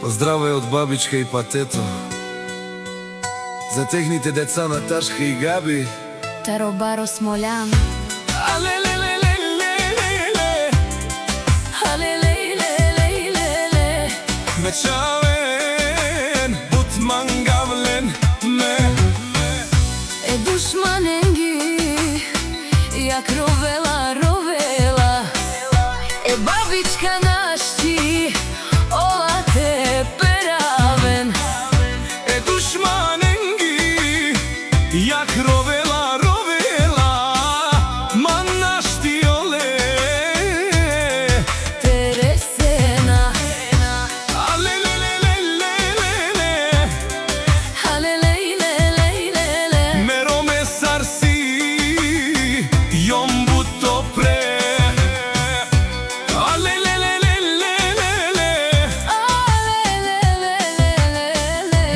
Здраве од бабичка и патето, за техните деца Наташка и Габи. Таробаро Смолян. Mečaven, Butman Gavlen me Dušmanengi, jak rovela, rovela. Babička našti, ola te peraven. Dušmanengi, jak rovela, rovela. Man našti ole Teresena. Merome sarsi, jom buto pre.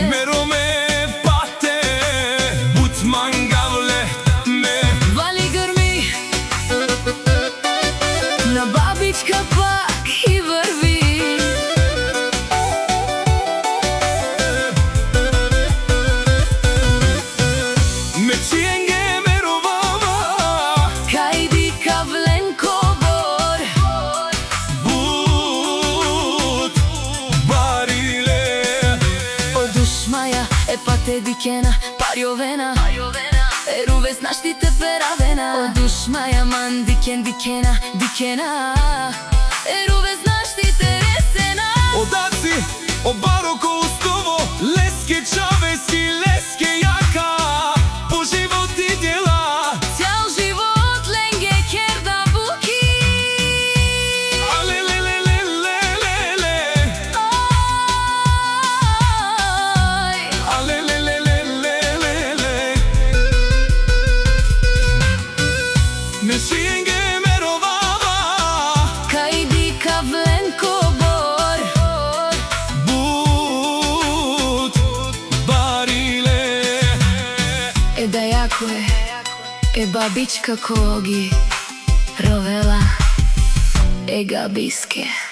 Merome pate, Butman Gavle me. Vali grmi, na babička pak i vrvi. Mečijenge merovava, Kajdi kavlen kobor. But barile. O dušmaja, pate dikena, parjovena. Ruve znaš ti te peravena. O dušmaja man diken dikena, dikena. Ruve znaš ti te resena. Odaci, o baroko ustovo, leske čaveski, leske jaka. Po život i djela, Cijel život lenge kerda buki. ale Aj. Mečijenge merovava, Kajdi kavlen kobor. But barile. Da jako je, babička kogi rovela, Gabiske.